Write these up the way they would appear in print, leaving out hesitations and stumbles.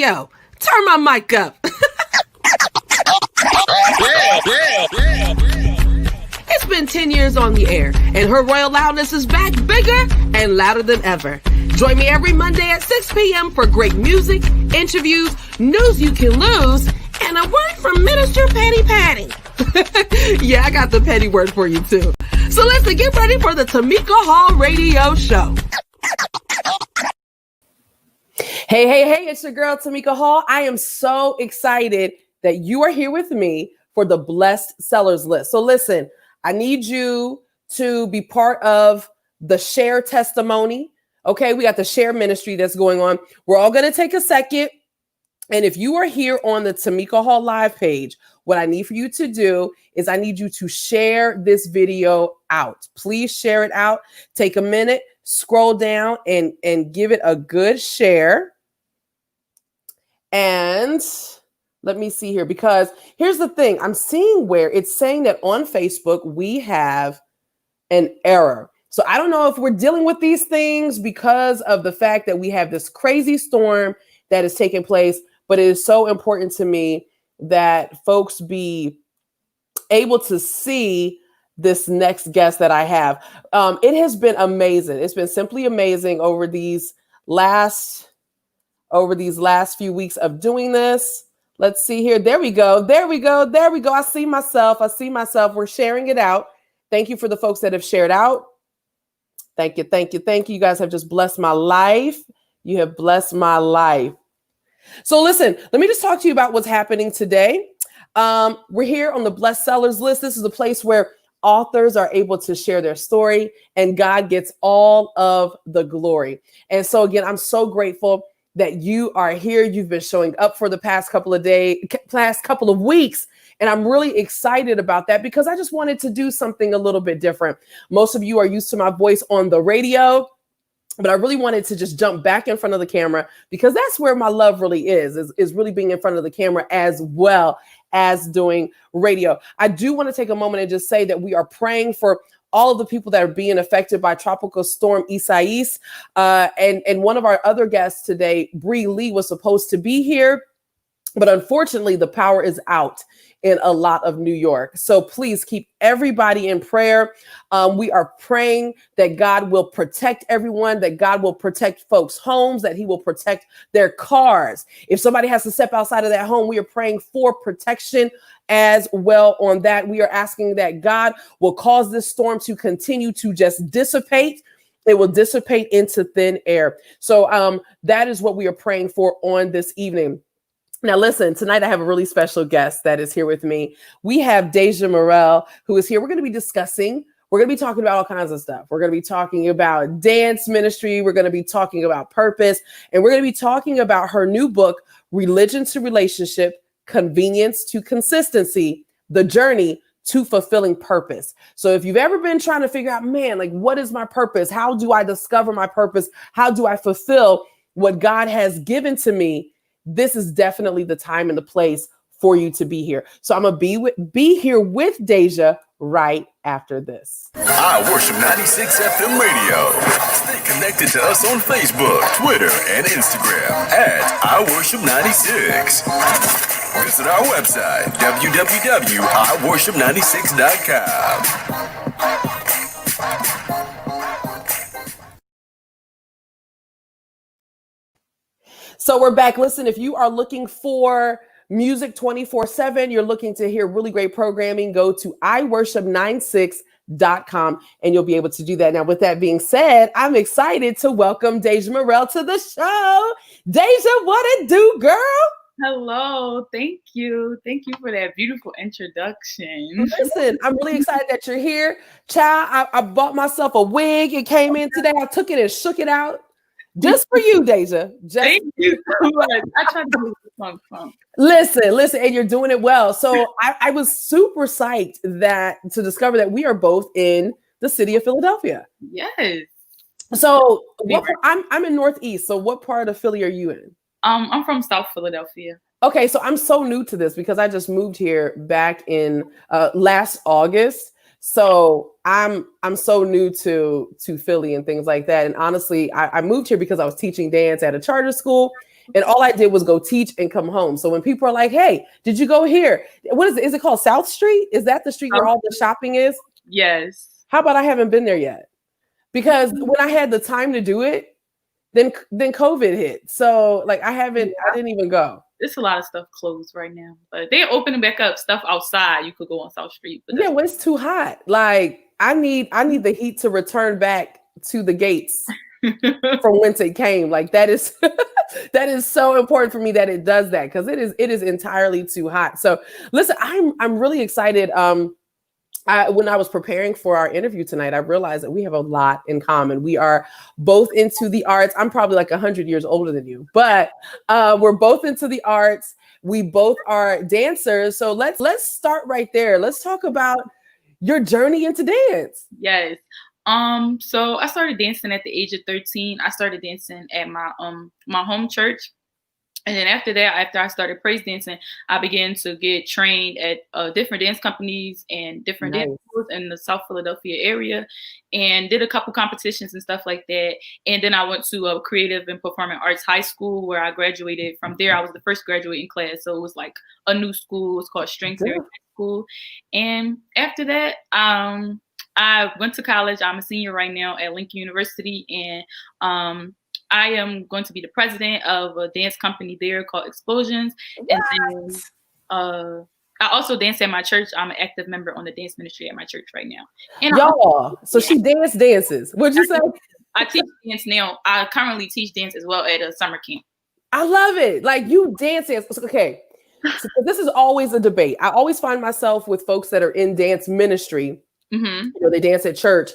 radio. Turn my mic up. It's been 10 years on the air, and her royal loudness is back bigger and louder than ever. Join me every Monday at 6 p.m. for great music, interviews, news you can lose, and a word from Minister Petty Patty. Yeah, I got the petty word for you too. So listen, get ready for the Tamika Hall Radio Show. Hey, it's your girl, Tamika Hall. I am so excited that you are here with me for the Blessed Sellers list. So listen, I need you to be part of the share testimony. Okay, we got the share ministry that's going on. We're all going to take a second. And if you are here on the Tamika Hall live page, what I need for you to do is I need you to share this video out. Please share it out. Take a minute, scroll down and give it a good share. And let me see here, because here's the thing. I'm seeing where it's saying that on Facebook, we have an error. So I don't know if we're dealing with these things because of the fact that we have this crazy storm that is taking place, but it is so important to me that folks be able to see this next guest that I have. It has been amazing. It's been simply amazing over these last few weeks of doing this. Let's see here. There we go. I see myself. We're sharing it out. Thank you for the folks that have shared out. Thank you. You guys have just blessed my life. You have blessed my life. So listen, let me just talk to you about what's happening today. We're here on the Blessed Sellers list. This is a place where authors are able to share their story and God gets all of the glory. And so again, I'm so grateful that you are here. You've been showing up for the past couple of weeks. And I'm really excited about that because I just wanted to do something a little bit different. Most of you are used to my voice on the radio, but I really wanted to just jump back in front of the camera because that's where my love really is really being in front of the camera as well as doing radio. I do want to take a moment and just say that we are praying for all of the people that are being affected by Tropical Storm Isaias. And one of our other guests today, Bri Lee, was supposed to be here, but unfortunately the power is out in a lot of New York. So please keep everybody in prayer. We are praying that God will protect everyone, that God will protect folks' homes, that he will protect their cars. If somebody has to step outside of that home, we are praying for protection as well on that. We are asking that God will cause this storm to continue to just dissipate. It will dissipate into thin air. So that is what we are praying for on this evening. Now, listen, tonight I have a really special guest that is here with me. We have Daejah Merrill, who is here. We're going to be talking about all kinds of stuff. We're going to be talking about dance ministry. We're going to be talking about purpose. And we're going to be talking about her new book, Religion to Relationship, Convenience to Consistency, The Journey to Fulfilling Purpose. So if you've ever been trying to figure out, man, like, what is my purpose? How do I discover my purpose? How do I fulfill what God has given to me? This is definitely the time and the place for you to be here. So I'm going to be here with Daejah right after this. I Worship 96 FM Radio. Stay connected to us on Facebook, Twitter, and Instagram at I Worship 96. Visit our website, www.iworship96.com. So we're back. Listen, if you are looking for music 24/7, you're looking to hear really great programming, go to iworship96.com and you'll be able to do that. Now, with that being said, I'm excited to welcome Daejah Merill to the show. Daejah, what it do, girl? Hello. Thank you. Thank you for that beautiful introduction. Listen, I'm really excited that you're here. Child, I bought myself a wig. It came in today. I took it and shook it out. Just for you, Daejah. Thank you so much. I tried to do the funk. Listen, and you're doing it well. So I was super psyched to discover that we are both in the city of Philadelphia. Yes. So I'm in Northeast. So what part of Philly are you in? I'm from South Philadelphia. Okay, so I'm so new to this because I just moved here back in last August. So I'm so new to Philly and things like that. And honestly, I moved here because I was teaching dance at a charter school. And all I did was go teach and come home. So when people are like, hey, did you go here? What is it? Is it called South Street? Is that the street where all the shopping is? Yes. How about I haven't been there yet? Because when I had the time to do it, then COVID hit. So like I didn't even go. It's a lot of stuff closed right now, but they're opening back up stuff outside. You could go on South Street. But yeah, well, it's too hot. Like I need the heat to return back to the gates from whence it came. Like that is that is so important for me that it does that, because it is entirely too hot. So listen, I'm really excited. When I was preparing for our interview tonight, I realized that we have a lot in common. We are both into the arts. I'm probably like 100 years older than you, but we're both into the arts. We both are dancers. So let's start right there. Let's talk about your journey into dance. Yes. So I started dancing at the age of 13. I started dancing at my home church. And then after that, after I started praise dancing, I began to get trained at different dance companies and different dance schools in the South Philadelphia area, and did a couple competitions and stuff like that. And then I went to a creative and performing arts high school where I graduated. From there, I was the first graduating class. So it was like a new school. It's called Strengths High School. And after that, I went to college. I'm a senior right now at Lincoln University. And I am going to be the president of a dance company there called Explosions. And then I also dance at my church. I'm an active member on the dance ministry at my church right now. And she dances. What'd you say? I teach dance now. I currently teach dance as well at a summer camp. I love it. Like you dance. Okay. So this is always a debate. I always find myself with folks that are in dance ministry. Mm-hmm. You know, they dance at church.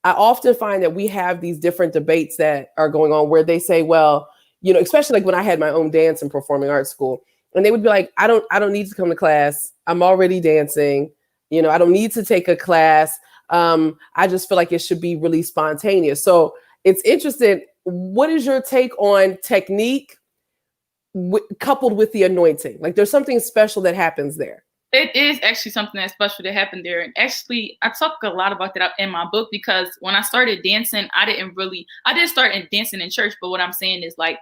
I often find that we have these different debates that are going on where they say, well, you know, especially like when I had my own dance and performing arts school, and they would be like, I don't need to come to class. I'm already dancing. You know, I don't need to take a class. I just feel like it should be really spontaneous. So it's interesting. What is your take on technique coupled with the anointing? Like there's something special that happens there. It is actually something that's special that happened there. And actually, I talk a lot about that in my book, because when I started dancing, I did start dancing in church. But what I'm saying is like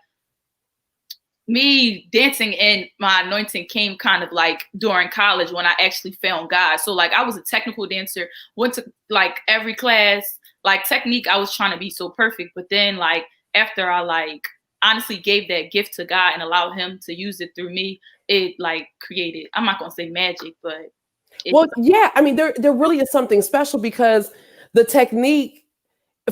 me dancing and my anointing came kind of like during college when I actually found God. So like I was a technical dancer, went to like every class, like technique. I was trying to be so perfect. But then like after I like honestly gave that gift to God and allowed him to use it through me, it like created, I'm not going to say magic, but. I mean, there really is something special, because the technique,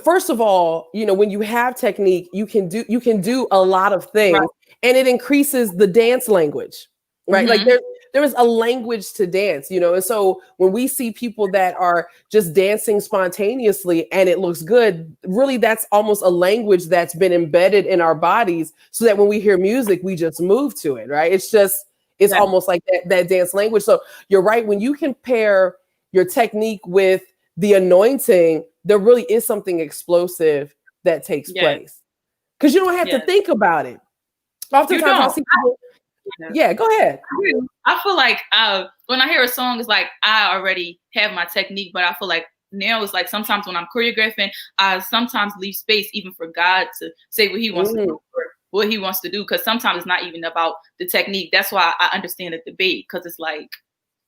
first of all, you know, when you have technique, you can do a lot of things, right? And it increases the dance language, right? Mm-hmm. Like there is a language to dance, you know? And so when we see people that are just dancing spontaneously and it looks good, really that's almost a language that's been embedded in our bodies, so that when we hear music, we just move to it, right? It's almost like that dance language. So you're right. When you can pair your technique with the anointing, there really is something explosive that takes place. Because you don't have to think about it. Oftentimes I see people. Yeah, go ahead. I feel like when I hear a song, it's like I already have my technique, but I feel like now it's like sometimes when I'm choreographing, I sometimes leave space even for God to say what he wants to do, or what he wants to do, because sometimes it's not even about the technique. That's why I understand the debate, because it's like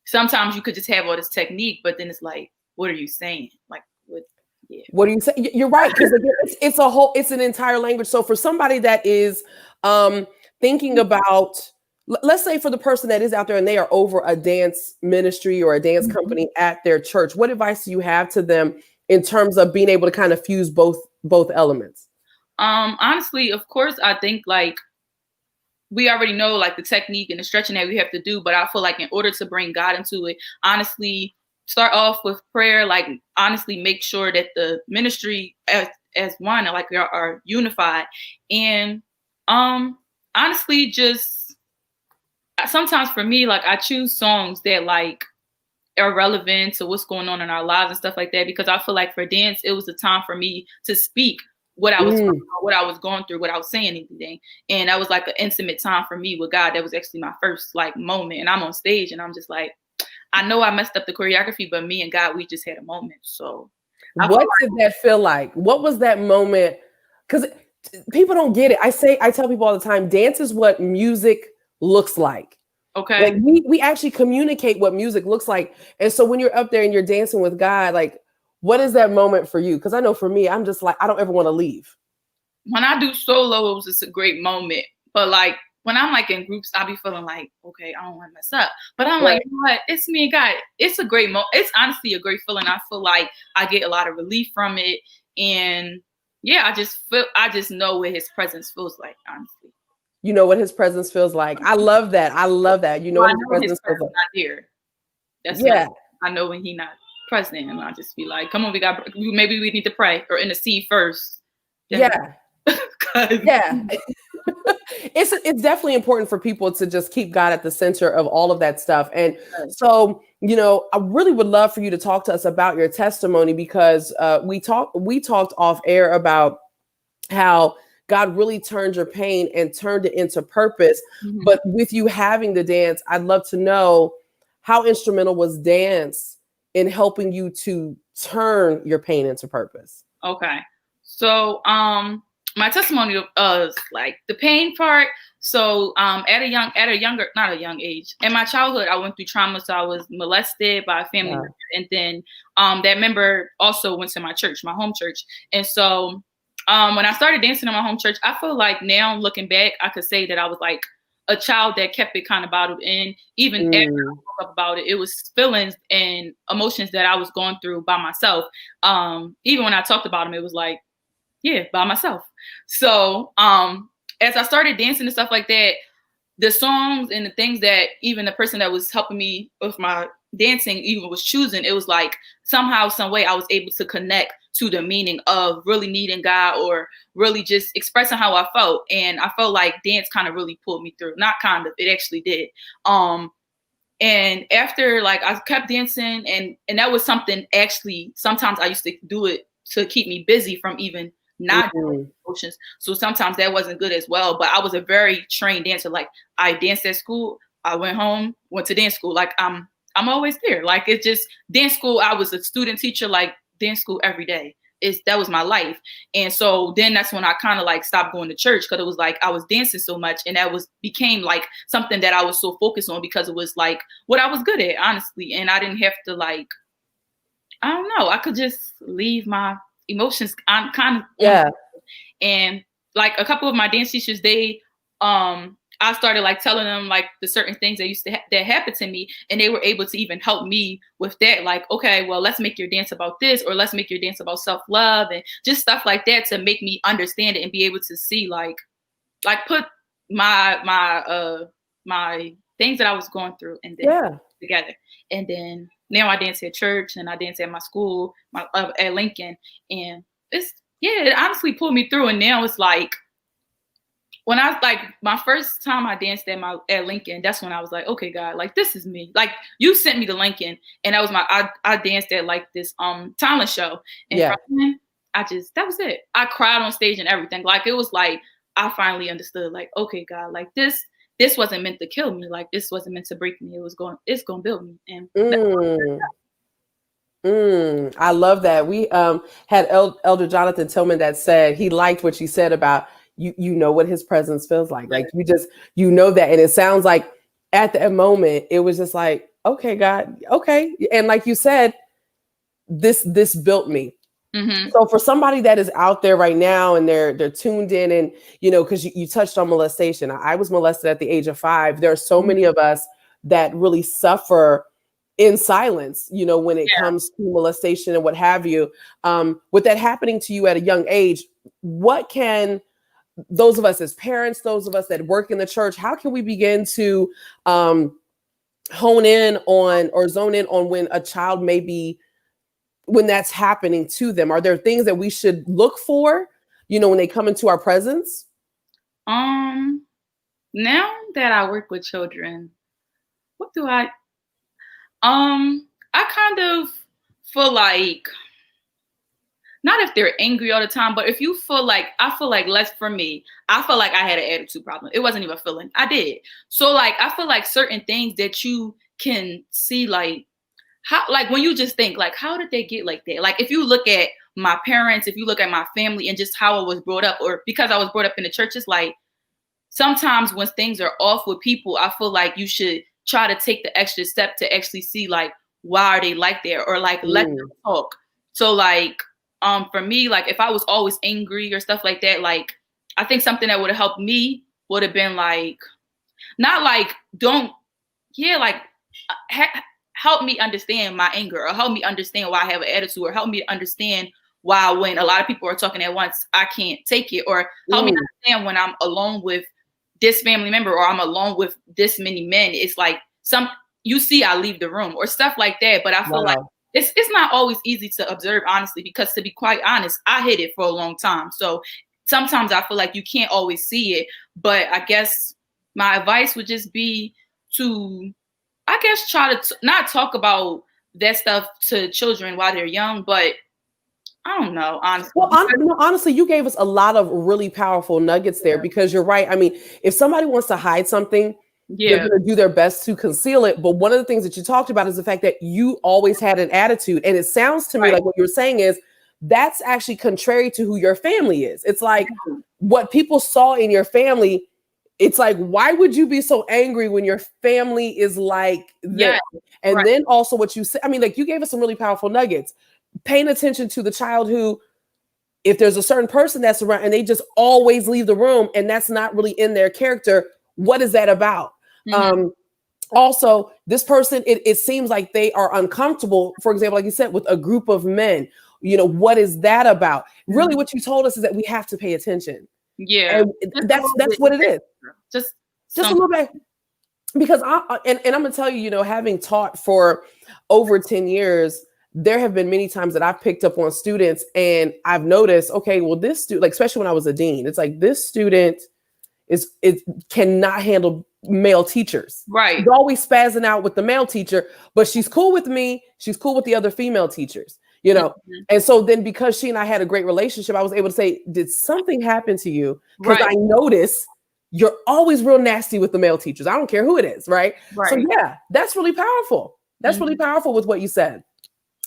sometimes you could just have all this technique, but then it's like, what are you saying? Like, what are you saying? You're right, because it's an entire language. So for somebody that is thinking about, let's say for the person that is out there and they are over a dance ministry or a dance company at their church, what advice do you have to them in terms of being able to kind of fuse both elements? Honestly, of course, I think like we already know like the technique and the stretching that we have to do, but I feel like in order to bring God into it, honestly, start off with prayer. Like honestly, make sure that the ministry as one, like we are unified, and honestly, just sometimes for me, like I choose songs that like are relevant to what's going on in our lives and stuff like that, because I feel like for dance, it was a time for me to speak what I was what I was going through, without saying anything. And that was like an intimate time for me with God. That was actually my first like moment. And I'm on stage and I'm just like, I know I messed up the choreography, but me and God, we just had a moment. So what did that feel like? What was that moment? Because people don't get it. I tell people all the time, dance is what music looks like. Okay. Like we actually communicate what music looks like. And so when you're up there and you're dancing with God, like, what is that moment for you? Because I know for me, I'm just like, I don't ever want to leave. When I do solo, it was just a great moment. But like when I'm like in groups, I'll be feeling like, okay, I don't want to mess up. But I'm like, you know what? It's me and God. It's a great moment. It's honestly a great feeling. I feel like I get a lot of relief from it. And yeah, I just know what his presence feels like, honestly. You know what his presence feels like. I love that. I love that. You know what his presence feels like. Not here. That's I know when he's not present, and I just be like, come on, maybe we need to pray or intercede first. Yeah. Yeah. It's definitely important for people to just keep God at the center of all of that stuff. And so, you know, I really would love for you to talk to us about your testimony, because we talked off air about how God really turned your pain and turned it into purpose. Mm-hmm. But with you having the dance, I'd love to know, how instrumental was dance in helping you to turn your pain into purpose? Okay. So, my testimony is like the pain part. So, at a young age, in my childhood, I went through trauma. So I was molested by a family member, and then that member also went to my church, my home church. And so when I started dancing in my home church, I feel like now looking back, I could say that I was like a child that kept it kind of bottled in. Even after I spoke up about it, it was feelings and emotions that I was going through by myself. Even when I talked about them, it was like, yeah, by myself. So as I started dancing and stuff like that, the songs and the things that even the person that was helping me with my dancing even was choosing, it was like somehow, some way I was able to connect to the meaning of really needing God, or really just expressing how I felt. And I felt like dance kind of really pulled me through. Not kind of, it actually did. And after, like, I kept dancing, and that was something, actually, sometimes I used to do it to keep me busy from even not doing emotions. So sometimes that wasn't good as well. But I was a very trained dancer. Like, I danced at school, I went home, went to dance school. Like, I'm always there. Like, it's just dance school. I was a student teacher, like dance school every day. That was my life. And so then that's when I kind of like stopped going to church, because it was like I was dancing so much, and that became like something that I was so focused on, because it was like what I was good at, honestly. And I didn't have to, like, I don't know, I could just leave my emotions on kind of And like a couple of my dance teachers, they I started like telling them like the certain things that that happened to me, and they were able to even help me with that. Like, okay, well, let's make your dance about this, or let's make your dance about self-love, and just stuff like that to make me understand it and be able to see like put my things that I was going through and then together. And then now I dance at church, and I dance at my school, at Lincoln, and it honestly pulled me through. And now it's like, when I like my first time I danced at Lincoln, that's when I was like, okay, God, like, this is me. Like, you sent me to Lincoln, and that was I danced at like this talent show, and then that was it. I cried on stage and everything. Like, it was like I finally understood, like, okay, God, like this wasn't meant to kill me. Like, this wasn't meant to break me. It's going to build me. And I love that. We had Elder Jonathan Tillman that said he liked what you said about you know what his presence feels like. Like, you know that. And it sounds like at that moment, it was just like, okay, God, okay. And like you said, this built me. Mm-hmm. So for somebody that is out there right now, and they're tuned in, and, you know, because you touched on molestation. I was molested at the age of 5. There are so many of us that really suffer in silence, you know, when it comes to molestation and what have you. With that happening to you at a young age, what can those of us as parents, those of us that work in the church, how can we begin to hone in on or zone in on when a child when that's happening to them? Are there things that we should look for, you know, when they come into our presence? Now that I work with children, what do I kind of feel like, not if they're angry all the time, but if you feel like, I feel like less for me, I feel like I had an attitude problem. It wasn't even a feeling. I did. So like, I feel like certain things that you can see, like how, like when you just think like, how did they get like that? Like, if you look at my parents, if you look at my family and just how I was brought up, or because I was brought up in the church, it's like sometimes when things are off with people, I feel like you should try to take the extra step to actually see like, why are they like that? Or like, let them talk. So like, for me, like if I was always angry or stuff like that, like I think something that would have helped me would have been like, not like, help me understand my anger, or help me understand why I have an attitude, or help me understand why when a lot of people are talking at once, I can't take it, or help me understand when I'm alone with this family member, or I'm alone with this many men. It's like I leave the room or stuff like that. But I feel like it's not always easy to observe, honestly, because to be quite honest, I hid it for a long time. So sometimes I feel like you can't always see it. But I guess my advice would just be to, I guess, try to not talk about that stuff to children while they're young, but I don't know, honestly. Well, honestly, you gave us a lot of really powerful nuggets there, because you're right. I mean, if somebody wants to hide something, they're going to do their best to conceal it. But one of the things that you talked about is the fact that you always had an attitude. And it sounds to me like what you're saying is that's actually contrary to who your family is. It's like what people saw in your family. It's like, why would you be so angry when your family is like this? And then also what you said, I mean, like you gave us some really powerful nuggets. Paying attention to the child who, if there's a certain person that's around and they just always leave the room and that's not really in their character, what is that about? Also, this person, it seems like they are uncomfortable, for example, like you said, with a group of men. You know, what is that about? Really, what you told us is that we have to pay attention. Yeah. And that's what it is. Just a little bit. Because I'm gonna tell you, you know, having taught for over 10 years, there have been many times that I've picked up on students and I've noticed, okay, well, this student, like, especially when I was a dean, it's like this student cannot handle male teachers. Right. She's always spazzing out with the male teacher, but she's cool with me. She's cool with the other female teachers, you know? And so then because she and I had a great relationship, I was able to say, did something happen to you? Because I notice you're always real nasty with the male teachers. I don't care who it is, right? So yeah, that's really powerful. That's really powerful with what you said.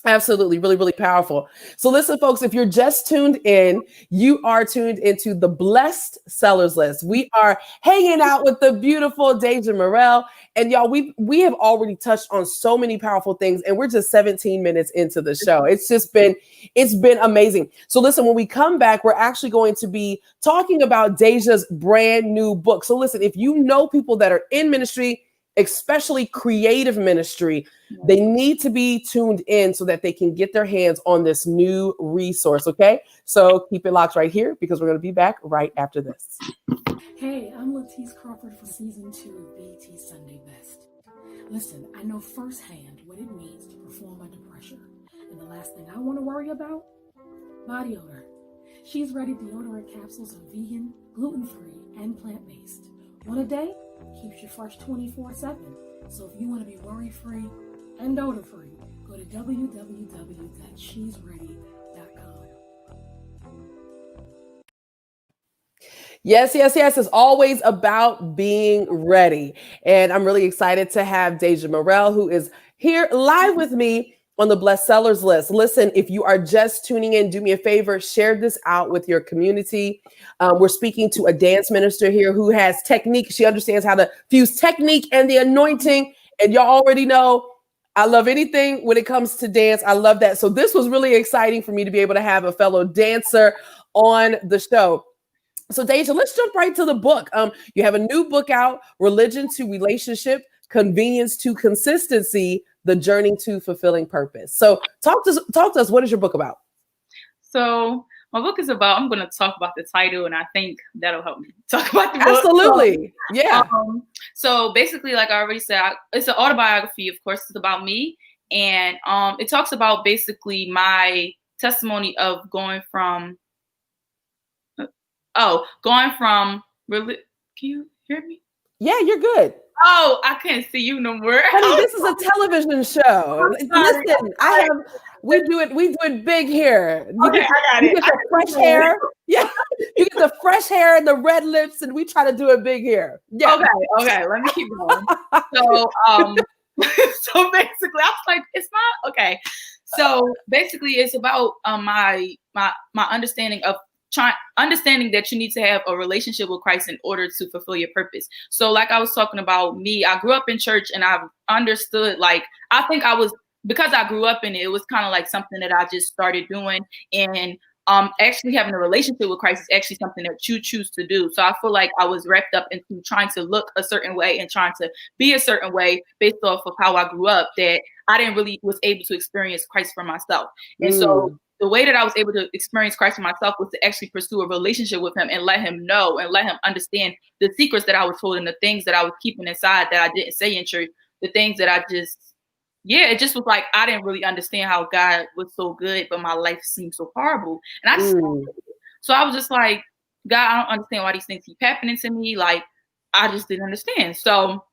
Absolutely. Really, really powerful. So listen, folks, if you're just tuned in, you are tuned into the Blessed Sellers List. We are hanging out with the beautiful Daejah Merill. And y'all, we have already touched on so many powerful things, and we're just 17 minutes into the show. It's been amazing. So listen, when we come back, we're actually going to be talking about Daejah's brand new book. So listen, if you know people that are in ministry, especially creative ministry, they need to be tuned in so that they can get their hands on this new resource. Okay, so keep it locked right here, because we're going to be back right after this. Hey, I'm Latisse Crawford for season 2 of BET Sunday Best. Listen, I know firsthand what it means to perform under pressure, and the last thing I want to worry about, body odor. She's Ready deodorant capsules are vegan, gluten-free, and plant-based. One a day keeps you fresh 24/7. So if you want to be worry-free and odor-free, go to www.shesready.com. Yes. It's always about being ready. And I'm really excited to have Daejah Merill, who is here live with me on the Blessed Sellers List. Listen, if you are just tuning in, do me a favor, share this out with your community. We're speaking to a dance minister here who has technique. She understands how to fuse technique and the anointing. And y'all already know I love anything when it comes to dance. I love that. So this was really exciting for me to be able to have a fellow dancer on the show. So Daejah, let's jump right to the book. You have a new book out, Religion to Relationship, Convenience to Consistency, The Journey to Fulfilling Purpose. So talk to us. What is your book about? So my book is about, I'm going to talk about the title, and I think that'll help me talk about the book. Absolutely. Yeah. So basically, like I already said, it's an autobiography. Of course, it's about me. And it talks about basically my testimony of going from, can you hear me? Yeah, you're good. Oh, I can't see you no more. Honey, this is a television show. Listen, we do it big here. I got you get the fresh hair. Yeah, you get the fresh hair and the red lips, and we try to do it big here. Yeah. Okay, let me keep going. So, so basically, I was like, it's not okay. So basically, it's about my understanding of understanding that you need to have a relationship with Christ in order to fulfill your purpose. So like I was talking about me, I grew up in church and I've understood, like, I think I was, because I grew up in it, it was kind of like something that I just started doing. And actually having a relationship with Christ is actually something that you choose to do. So I feel like I was wrapped up into trying to look a certain way and trying to be a certain way based off of how I grew up, that I didn't really was able to experience Christ for myself. And so the way that I was able to experience Christ for myself was to actually pursue a relationship with him and let him know and let him understand the secrets that I was told and the things that I was keeping inside that I didn't say in church, the things that I just, it just was like, I didn't really understand how God was so good, but my life seemed so horrible. And I just, so I was just like, God, I don't understand why these things keep happening to me. Like, I just didn't understand. So,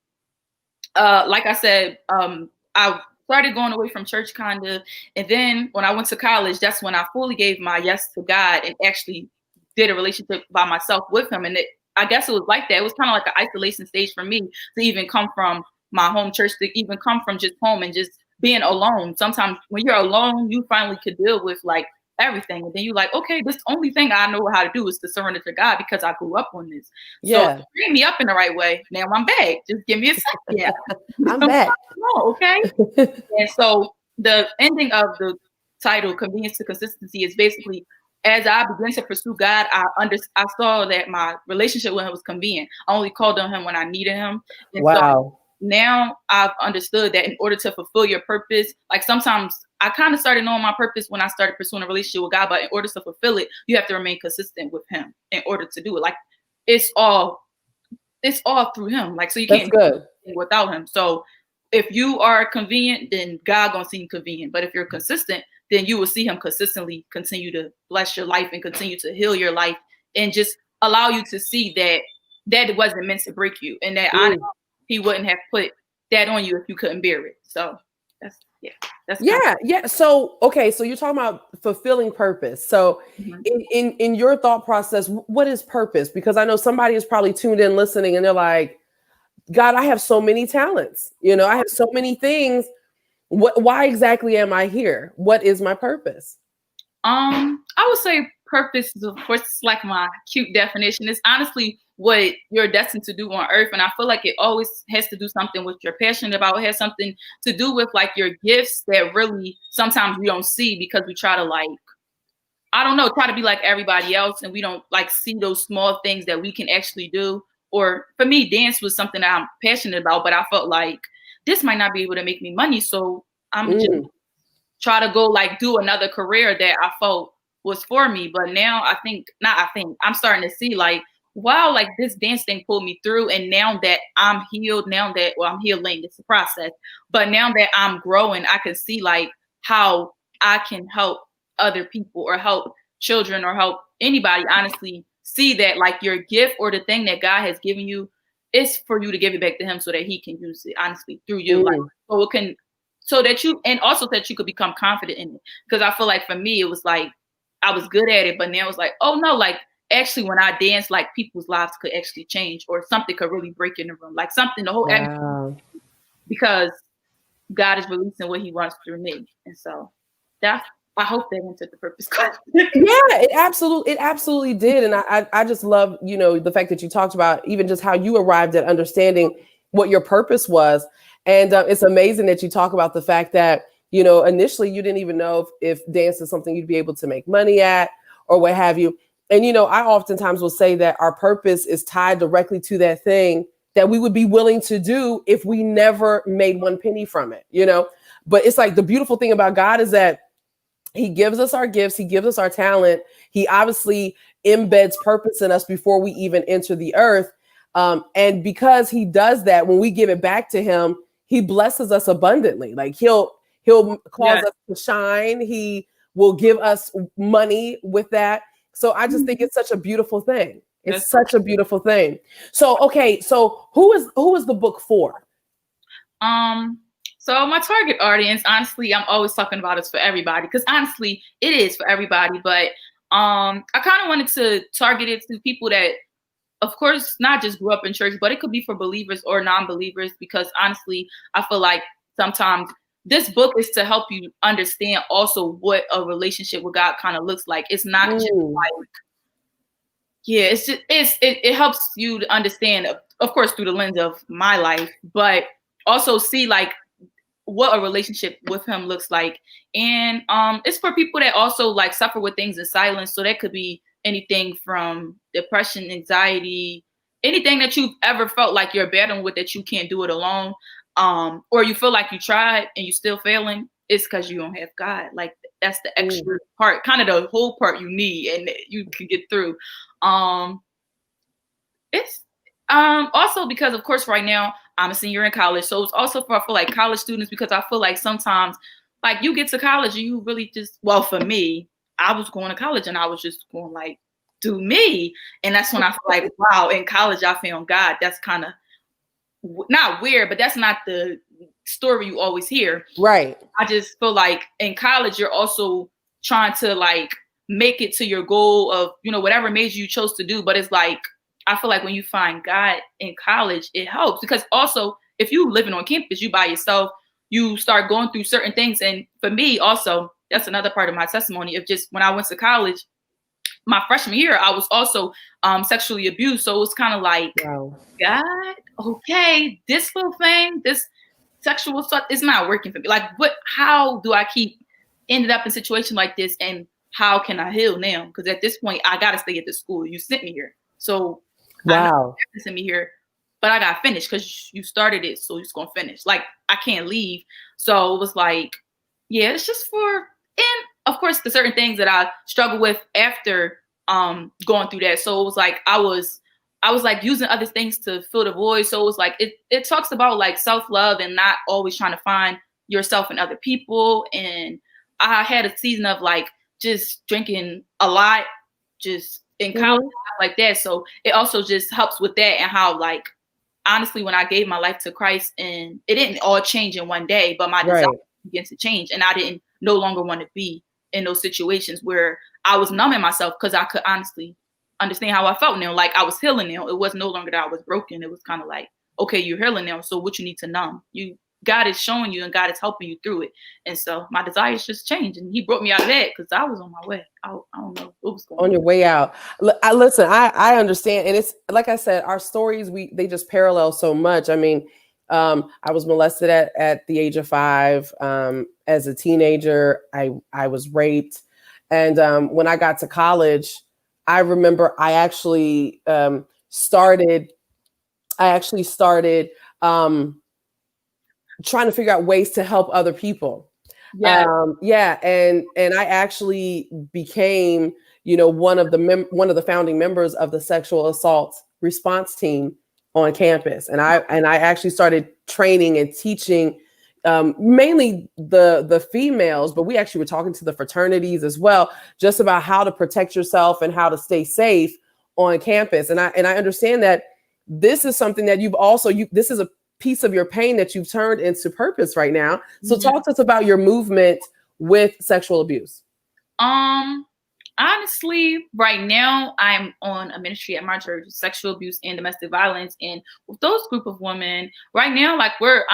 like I said, I started going away from church kind of. And then when I went to college, that's when I fully gave my yes to God and actually did a relationship by myself with him. And I guess it was like that. It was kind of like an isolation stage for me to even come from my home church, to even come from just home and just being alone. Sometimes when you're alone, you finally could deal with like everything. And then you're like, okay, this only thing I know how to do is to surrender to God because I grew up on this. Yeah. So bring me up in the right way. Now I'm back. Just give me a second. Yeah. I'm back. Oh, okay. And so the ending of the title, Convenience to Consistency, is basically, as I began to pursue God, I saw that my relationship with him was convenient. I only called on him when I needed him. And wow. So now I've understood that in order to fulfill your purpose, like sometimes I kind of started knowing my purpose when I started pursuing a relationship with God, but in order to fulfill it, you have to remain consistent with him in order to do it. Like it's all through him. Like, so you can't do anything without him. So if you are convenient, then God gonna seem convenient. But if you're consistent, then you will see him consistently continue to bless your life and continue to heal your life and just allow you to see that it wasn't meant to break you, and that he wouldn't have put that on you if you couldn't bear it. So that's yeah. So okay, so you're talking about fulfilling purpose. So in your thought process, what is purpose? Because I know somebody is probably tuned in listening and they're like, God, I have so many talents. You know, I have so many things. Why exactly am I here? What is my purpose? I would say purpose is, of course, like my cute definition. It's honestly what you're destined to do on earth. And I feel like it always has to do something with you're passionate about. It has something to do with like your gifts that really sometimes we don't see because we try to like, I don't know, try to be like everybody else. And we don't like see those small things that we can actually do. Or for me, dance was something that I'm passionate about, but I felt like this might not be able to make me money. So I'm just try to go like do another career that I felt was for me. But now I'm starting to see like, wow, like this dance thing pulled me through. And now that I'm healed, I'm healing, it's a process. But now that I'm growing, I can see like how I can help other people or help children or help anybody honestly see that like your gift or the thing that God has given you is for you to give it back to him so that he can use it honestly through you. Like, so it can, so that you, and also that you could become confident in it. Because I feel like for me, it was like, I was good at it, but now it's like, oh no, like actually when I dance, like people's lives could actually change or something could really break in the room. Like something, the whole atmosphere, because God is releasing what he wants through me. And so I hope that answered the purpose question. Yeah, it absolutely did. And I just love, you know, the fact that you talked about even just how you arrived at understanding what your purpose was. And it's amazing that you talk about the fact that, you know, initially you didn't even know if dance is something you'd be able to make money at or what have you. And, you know, I oftentimes will say that our purpose is tied directly to that thing that we would be willing to do if we never made one penny from it, you know. But it's like the beautiful thing about God is that he gives us our gifts. He gives us our talent. He obviously embeds purpose in us before we even enter the earth. And because he does that, when we give it back to him, he blesses us abundantly. Like he'll cause us to shine. He will give us money with that. So I just think it's such a beautiful thing. It's such a beautiful thing. So, okay. So who is the book for? So my target audience, honestly, I'm always talking about it's for everybody because honestly, it is for everybody. But I kind of wanted to target it to people that, of course, not just grew up in church, but it could be for believers or non-believers because honestly, I feel like sometimes this book is to help you understand also what a relationship with God kind of looks like. It's not just like, yeah, it's just, it helps you to understand, of course, through the lens of my life, but also see like what a relationship with him looks like. And it's for people that also like suffer with things in silence. So that could be anything from depression, anxiety, anything that you've ever felt like you're battling with that you can't do it alone. Or you feel like you tried and you still failing. It's because you don't have God. Like that's the extra part, kind of the whole part you need and you can get through. It's also because of course right now I'm a senior in college, so it's also for like college students, because I feel like sometimes like you get to college and you really just, well, for me, I was going to college and I was just going like do me, and that's when I feel like wow, in college I found God. That's kind of not weird, but that's not the story you always hear. Right. I just feel like in college you're also trying to like make it to your goal of, you know, whatever major you chose to do, but it's like I feel like when you find God in college, it helps, because also if you living on campus, you by yourself, you start going through certain things. And for me also, that's another part of my testimony of just when I went to college, my freshman year, I was also sexually abused. So it was kind of like, wow. God, okay, this little thing, this sexual stuff is not working for me. Like how do I keep ended up in a situation like this, and how can I heal now? Because at this point, I got to stay at the school. You sent me here. So wow, you sent me here, but I got to finish because you started it. So you're just going to finish. Like I can't leave. So it was like, yeah, it's just for, and of course the certain things that I struggle with after going through that. So it was like, I was like using other things to fill the void. So it was like, it talks about like self-love and not always trying to find yourself in other people. And I had a season of like just drinking a lot, just in college, like that. So it also just helps with that, and how like, honestly, when I gave my life to Christ, and it didn't all change in one day, but my desire began to change. And I didn't no longer want to be in those situations where I was numbing myself, because I could honestly understand how I felt now. Like I was healing now. It was no longer that I was broken. It was kind of like, okay, you're healing now. So what you need to numb, God is showing you and God is helping you through it. And so my desires just changed, and he brought me out of that because I was on my way. I don't know what was going on. On your way out. I understand. And it's like I said, our stories, they just parallel so much. I mean, I was molested at the age of 5. As a teenager, I was raped. And when I got to college, I remember I actually started trying to figure out ways to help other people. Yeah. And I actually became, one of the founding members of the sexual assault response team on campus. And I actually started training and teaching mainly the females, but we actually were talking to the fraternities as well, just about how to protect yourself and how to stay safe on campus. And I understand that this is something that this is a piece of your pain that you've turned into purpose right now. So talk to us about your movement with sexual abuse. Honestly, right now I'm on a ministry at my church, sexual abuse and domestic violence. And with those group of women right now, like we're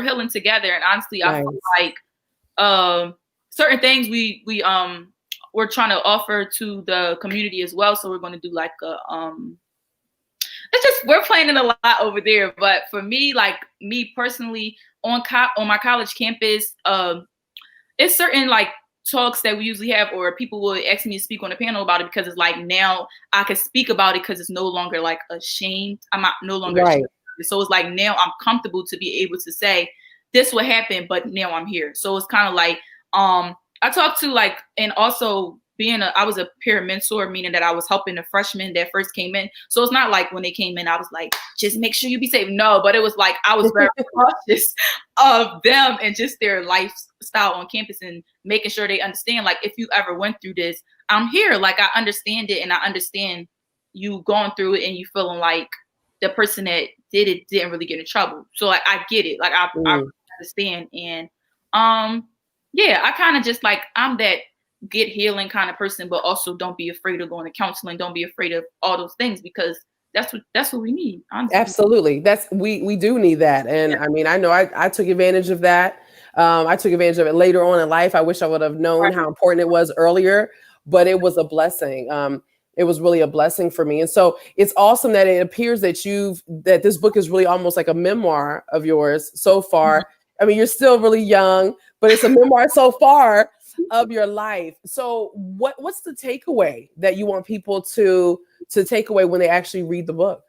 healing together. And honestly, I feel like certain things we're trying to offer to the community as well. So we're going to do like we're planning a lot over there. But for me, like me personally on my college campus, it's certain like talks that we usually have, or people will ask me to speak on a panel about it, because it's like now I can speak about it because it's no longer like ashamed. I'm not no longer ashamed. So it's like now I'm comfortable to be able to say this would happen, but now I'm here. So it's kind of like I talked to like, and also I was a peer mentor, meaning that I was helping the freshmen that first came in. So it's not like when they came in, I was like, just make sure you be safe. No, but it was like, I was very cautious of them and just their lifestyle on campus, and making sure they understand, like, if you ever went through this, I'm here. Like, I understand it, and I understand you going through it, and you feeling like the person that did it didn't really get in trouble. So like, I get it. Like, I understand. And yeah, I kind of just like, I'm that get healing kind of person, but also don't be afraid of going to counseling. Don't be afraid of all those things, because that's what we need. Honestly. Absolutely. We do need that. And I mean, I know I took advantage of that. I took advantage of it later on in life. I wish I would have known how important it was earlier, but it was a blessing. It was really a blessing for me. And so it's awesome that it appears that that this book is really almost like a memoir of yours so far. I mean, you're still really young, but it's a memoir so far of your life. So what's the takeaway that you want people to take away when they actually read the book?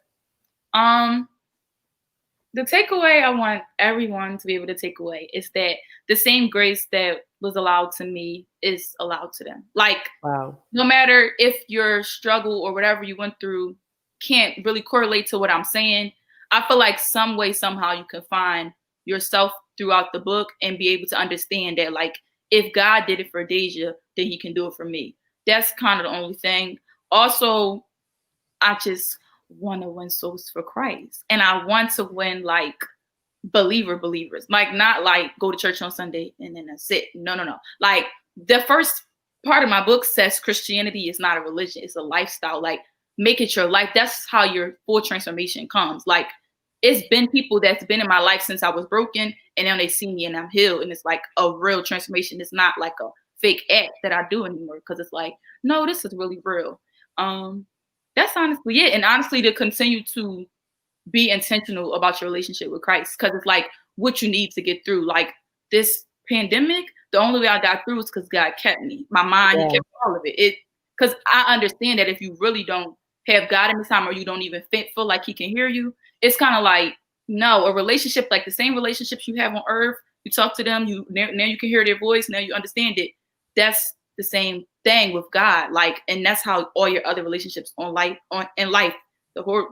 The takeaway I want everyone to be able to take away is that the same grace that was allowed to me is allowed to them. Like, wow. No matter if your struggle or whatever you went through can't really correlate to what I'm saying, I feel like some way, somehow you can find yourself throughout the book and be able to understand that, like, if God did it for Daejah, then he can do it for me. That's kind of the only thing. Also, I just want to win souls for Christ. And I want to win like believers, like not like go to church on Sunday and then that's it. No. Like the first part of my book says Christianity is not a religion, it's a lifestyle. Like make it your life. That's how your full transformation comes. Like it's been people that's been in my life since I was broken and now they see me and I'm healed. And it's like a real transformation. It's not like a fake act that I do anymore because it's like, no, this is really real. That's honestly it. And honestly, to continue to be intentional about your relationship with Christ, because it's like what you need to get through. Like this pandemic, the only way I got through is because God kept me. My mind, He kept all of it. Because I understand that if you really don't have God in this time or you don't even feel like He can hear you, it's kind of like, no, a relationship, like the same relationships you have on earth, you talk to them, now you can hear their voice, now you understand it. That's the same thing with God, like, and that's how all your other relationships in life,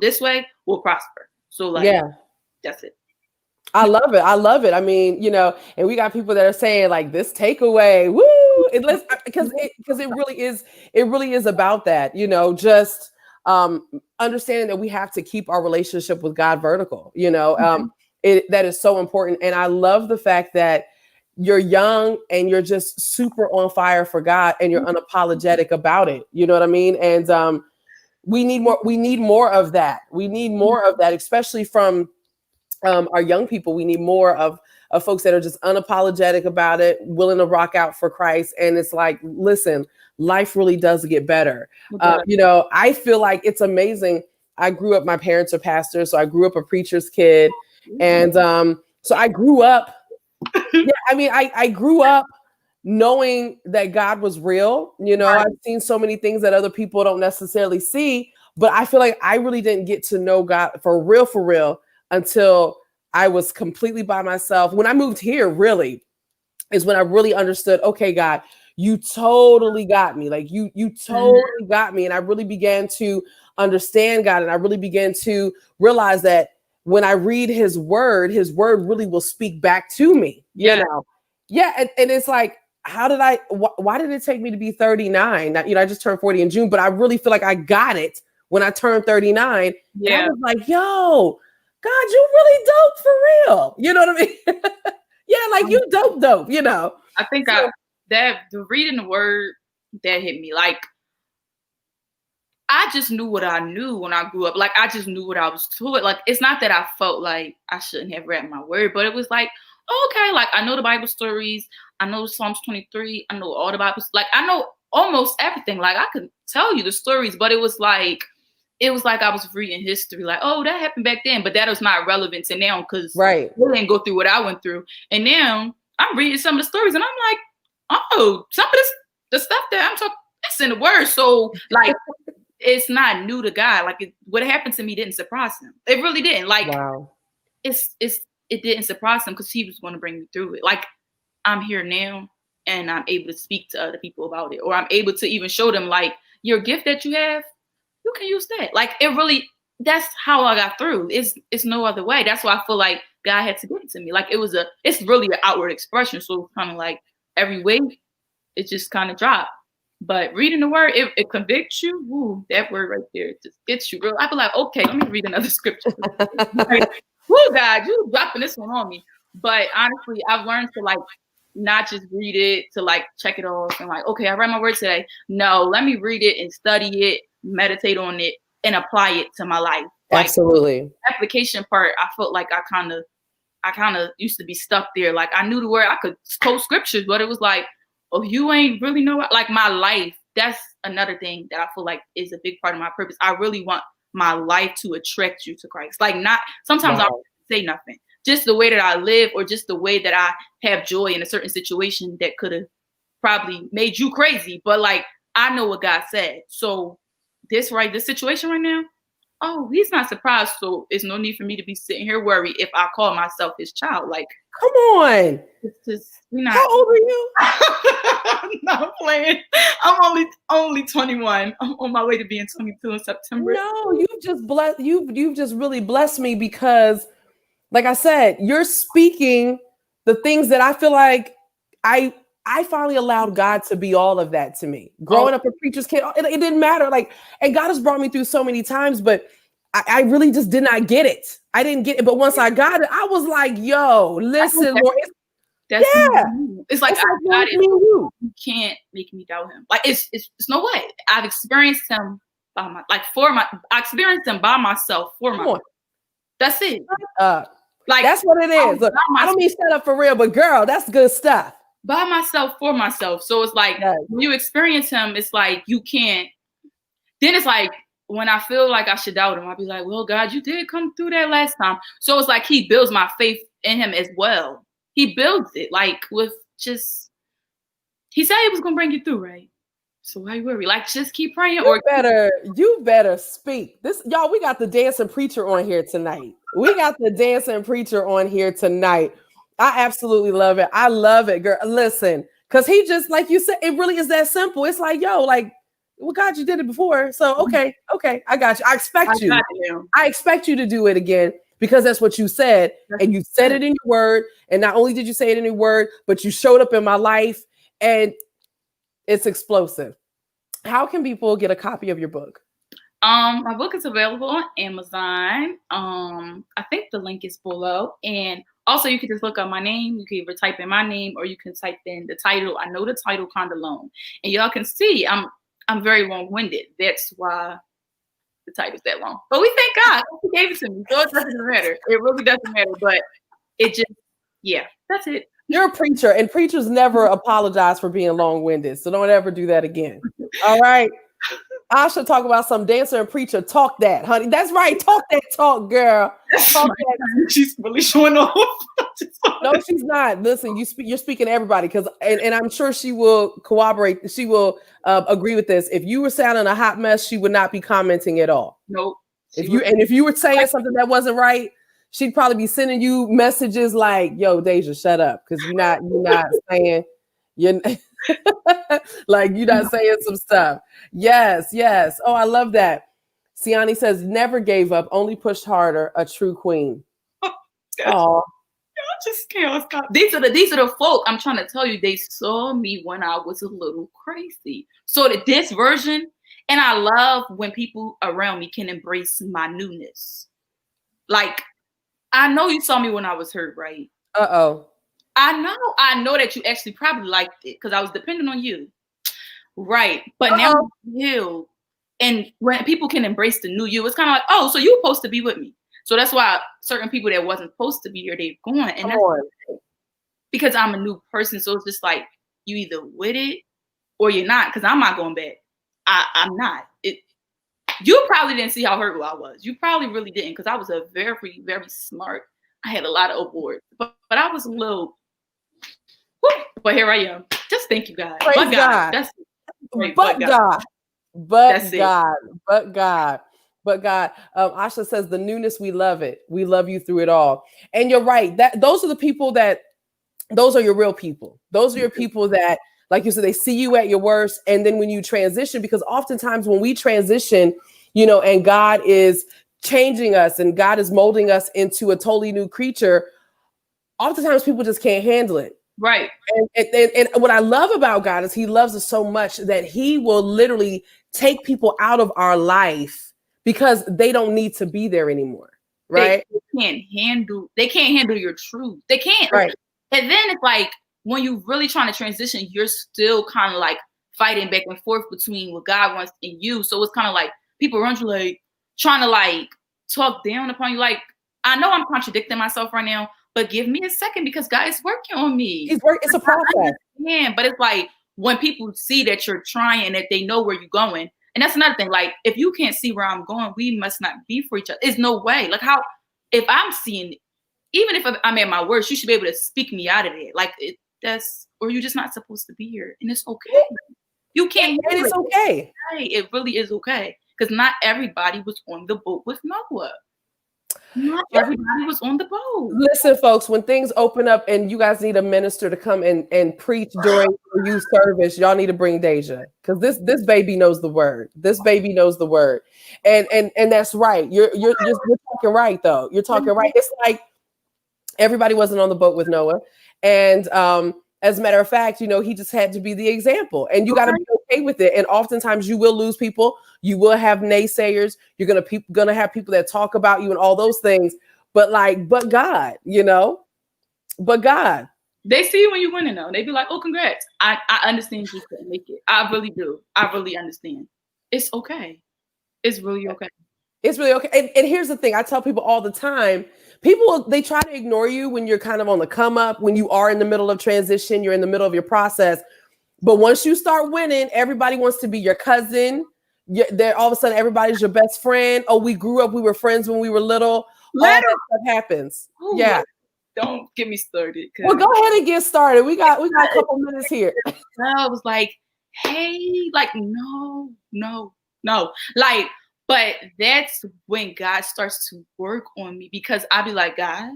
this way will prosper. So like, that's it. I love it. I mean, and we got people that are saying like this takeaway, woo! Because it really is about that, just understanding that we have to keep our relationship with God vertical. That is so important, and I love the fact that you're young and you're just super on fire for God and you're unapologetic about it. You know what I mean? And we need more of that. We need more of that, especially from our young people. We need more of folks that are just unapologetic about it, willing to rock out for Christ. And it's like, listen, life really does get better. I feel like it's amazing. I grew up, my parents are pastors, so I grew up a preacher's kid. And so I grew up, I grew up knowing that God was real. I've seen so many things that other people don't necessarily see, but I feel like I really didn't get to know God for real until I was completely by myself. When I moved here, really, is when I really understood, okay, God, you totally got me. Like you totally got me. And I really began to understand God. And I really began to realize that when I read his word really will speak back to me, you know? Yeah. And it's like, why did it take me to be 39? I just turned 40 in June, but I really feel like I got it when I turned 39. Yeah. And I was like, yo, God, you really dope for real. You know what I mean? Yeah. Like you dope, I think the reading the word that hit me, like, I just knew what I knew when I grew up. Like, I just knew what I was taught. Like, it's not that I felt like I shouldn't have read my word, but it was like, okay, like, I know the Bible stories. I know Psalms 23. I know all the Bibles. Like, I know almost everything. Like, I could tell you the stories, but it was like I was reading history. Like, oh, that happened back then, but that was not relevant to now because we didn't go through what I went through. And now I'm reading some of the stories and I'm like, oh, some of the stuff that I'm talking, that's in the word. So, like, it's not new to God. Like what happened to me didn't surprise him. It really didn't. Like it didn't surprise him because he was going to bring me through it. Like I'm here now and I'm able to speak to other people about it, or I'm able to even show them like your gift that you have, you can use that. Like it really, that's how I got through. It's no other way. That's why I feel like God had to give it to me. Like it's really an outward expression. So kind of like every week it just kind of dropped. But reading the word, it convicts you. Ooh, that word right there just gets you real. I be like, okay, let me read another scripture. Like, whoo, God, you dropping this one on me. But honestly, I've learned to like not just read it to like check it off and like, okay, I read my word today. No, let me read it and study it, meditate on it, and apply it to my life. Like, absolutely. The application part, I felt like I I kind of used to be stuck there. Like I knew the word, I could quote scriptures, but it was like, oh, you ain't really know it. Like my life. That's another thing that I feel like is a big part of my purpose. I really want my life to attract you to Christ. Like not sometimes I don't say nothing. Just the way that I live, or just the way that I have joy in a certain situation that could have probably made you crazy. But like I know what God said. So this situation right now, oh, he's not surprised. So it's no need for me to be sitting here worried if I call myself his child. Like, come on. It's just, not. How old are you? I'm not playing. I'm only 21. I'm on my way to being 22 in September. No, you've just really blessed me, because like I said, you're speaking the things that I feel like I finally allowed God to be all of that to me. Growing up a preacher's kid, it didn't matter. Like, and God has brought me through so many times, but I really just did not get it. I didn't get it. But once I got it, I was like, yo, listen, Lord. It's like I got it. You can't make me doubt him. Like it's no way. I've experienced him I experienced him by myself for myself. That's it. Like that's what it is. Look, I don't mean shut up for real, but girl, that's good stuff. By myself for myself. So it's like when you experience him, it's like you can't. Then it's like when I feel like I should doubt him, I'll be like, well, God, you did come through that last time. So it's like he builds my faith in him as well. He builds it like with just, he said he was going to bring you through, right? So why you worry? Like, just keep praying. You better speak. Y'all, we got the dancing preacher on here tonight. I absolutely love it. I love it, girl. Listen, because he just, like you said, it really is that simple. It's like, yo, like, well, God, you did it before. So, okay, I got you. I expect you to do it again, because that's what you said. And you said it in your word. And not only did you say it in your word, but you showed up in my life, and it's explosive. How can people get a copy of your book? My book is available on Amazon. I think the link is below. And also you can just look up my name. You can either type in my name, or you can type in the title. I know the title kind of long. And y'all can see I'm very long-winded. That's why the title's that long. But we thank God. He gave it to me. So it doesn't matter. It really doesn't matter. But it just, that's it. You're a preacher, and preachers never apologize for being long-winded. So don't ever do that again. All right. I should talk about some dancer and preacher. Talk that, honey. That's right. Talk that talk, girl. Talk that. She's really showing off. No, she's not. Listen, you're speaking to everybody, because and I'm sure she will corroborate. She will agree with this. If you were sounding a hot mess, she would not be commenting at all. Nope. If you were saying something that wasn't right, she'd probably be sending you messages like, "Yo, Daejah, shut up," because you're not saying like you're not saying some stuff. Yes. Oh, I love that. Siani says, never gave up, only pushed harder. A true queen. Oh. I just can't stop. These are the folk. I'm trying to tell you, they saw me when I was a little crazy. So this version, and I love when people around me can embrace my newness. Like, I know you saw me when I was hurt, right? Uh-oh. I know that you actually probably liked it because I was depending on you. Right. But now I'm healed. And when people can embrace the new you, it's kind of like, oh, so you're supposed to be with me. So that's why certain people that wasn't supposed to be here, they're gone. And that's because I'm a new person. So it's just like, you either with it or you're not, because I'm not going back. I'm not. You probably didn't see how hurt I was. You probably really didn't, because I was a very, very smart. I had a lot of awards, but I was a little, but here I am. Just thank you, God. Praise but God. God. But God. Asha says, the newness, we love it. We love you through it all. And you're right. Those are the people those are your real people. Those are your people that, like you said, they see you at your worst. And then when you transition, because oftentimes when we transition, and God is changing us and God is molding us into a totally new creature, oftentimes people just can't handle it. Right. And what I love about God is he loves us so much that he will literally take people out of our life because they don't need to be there anymore. Right. They can't handle your truth. They can't. Right. And then it's like, when you're really trying to transition, you're still kind of like fighting back and forth between what God wants in you. So it's kind of like people around you like trying to like talk down upon you. Like, I know I'm contradicting myself right now, but give me a second because God is working on me. It's a process. Yeah, but it's like when people see that you're trying and that they know where you're going, and that's another thing. Like, if you can't see where I'm going, we must not be for each other. There's no way. Like, how, if I'm seeing, even if I'm at my worst, you should be able to speak me out of it. Like, or you're just not supposed to be here, and it's okay. You can't. And it's okay. It really is okay, because not everybody was on the boat with Noah. Not everybody was on the boat. Listen, folks, when things open up and you guys need a minister to come and preach during the youth service, y'all need to bring Daejah, because this baby knows the word. This baby knows the word, and that's right. You're talking right though. You're talking right. It's like everybody wasn't on the boat with Noah, and as a matter of fact, he just had to be the example, and you got to be okay with it. And oftentimes you will lose people. You will have naysayers. You're gonna have people that talk about you and all those things. But God, but God. They see you when you winning though. They be like, "Oh, congrats." I understand you couldn't make it. I really do. I really understand. It's okay. It's really okay. It's really okay. And here's the thing. I tell people all the time, they try to ignore you when you're kind of on the come up, when you are in the middle of transition, you're in the middle of your process. But once you start winning, everybody wants to be your cousin. All of a sudden, everybody's your best friend. Oh, we grew up, we were friends when we were little. All that stuff happens. Ooh, yeah. Don't get me started. Well, go ahead and get started. We got a couple minutes here. I was like, hey, like, no. Like, but that's when God starts to work on me, because I'll be like, God,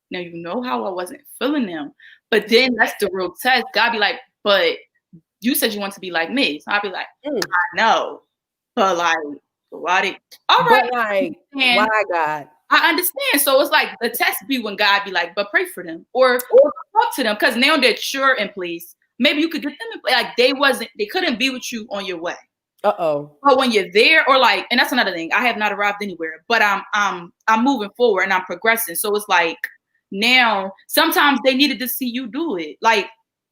now you know how I wasn't feeling them. But then that's the real test. God be like, but you said you want to be like me. So I'll be like, I know. But like, why all right. But like, why God? I understand. So it's like the test be when God be like, but pray for them or talk to them. Because now that you're in place, maybe you could get them in place. Like they couldn't be with you on your way. But when you're there, or like, and that's another thing, I have not arrived anywhere, but I'm moving forward and I'm progressing. So it's like, now sometimes they needed to see you do it, like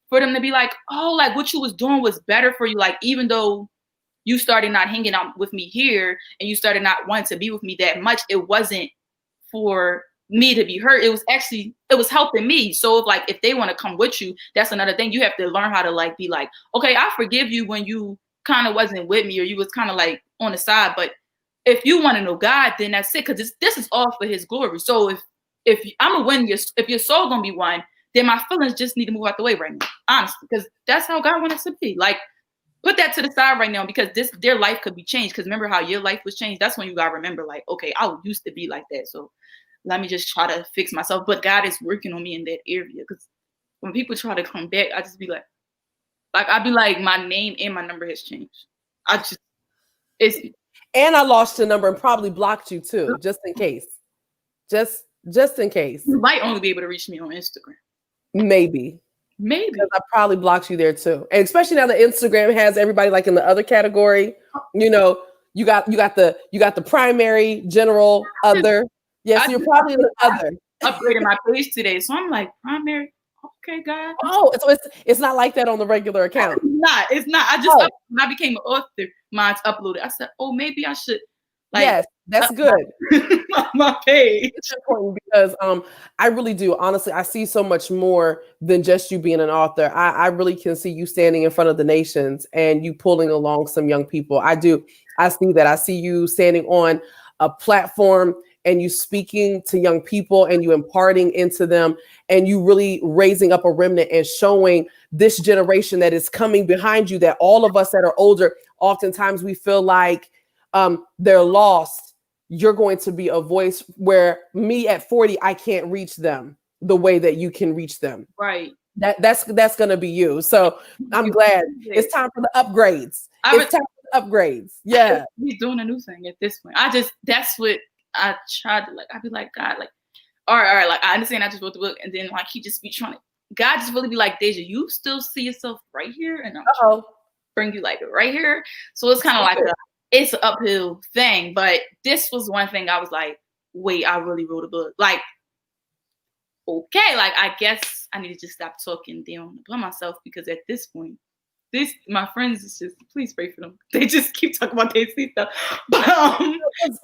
for them to be like, oh, like what you was doing was better for you. Like, even though you started not hanging out with me here and you started not wanting to be with me that much, it wasn't for me to be hurt. It was helping me. So if they want to come with you, that's another thing. You have to learn how to like be like, okay, I forgive you when you kind of wasn't with me or you was kind of like on the side. But if you want to know God, then that's it. Because this is all for his glory. So if I'm gonna win if your soul gonna be one, then my feelings just need to move out the way right now. Honestly, because that's how God wants us to be. Like, put that to the side right now, because their life could be changed. Because remember how your life was changed? That's when you gotta remember, like, okay, I used to be like that. So let me just try to fix myself. But God is working on me in that area. Because when people try to come back, I just be like I'd be like, my name and my number has changed. And I lost your number and probably blocked you too, just in case. Just in case. You might only be able to reach me on Instagram. Maybe. Because I probably blocked you there too. And especially now that Instagram has everybody like in the other category. You got the primary, general, other. Yes, you're probably in the other. Upgraded my page today. So I'm like, primary. Okay, God. Oh, it's not like that on the regular account. It's not. I just when I became an author, mine's uploaded. I said, oh, maybe I should. Yes, that's good. My page. It's important because I really do. Honestly, I see so much more than just you being an author. I really can see you standing in front of the nations and you pulling along some young people. I do. I see that. I see you standing on a platform and you speaking to young people and you imparting into them and you really raising up a remnant and showing this generation that is coming behind you, that all of us that are older, oftentimes we feel like they're lost. You're going to be a voice where me at 40, I can't reach them the way that you can reach them. Right. That's going to be you. So I'm glad it's time for the upgrades. It's time for the upgrades. Yeah. He's doing a new thing at this point. That's what I tried to like. I'd be like, God, like, all right. Like, I understand I just wrote the book. And then like, he just be trying to, God just really be like, Daejah, you still see yourself right here? And I'm bring you like right here. So it's kind of like it's an uphill thing, but this was one thing I was like, wait, I really wrote a book. Like, okay, like I guess I need to just stop talking down upon myself, because at this point, my friends is just, please pray for them. They just keep talking about their sleep stuff. But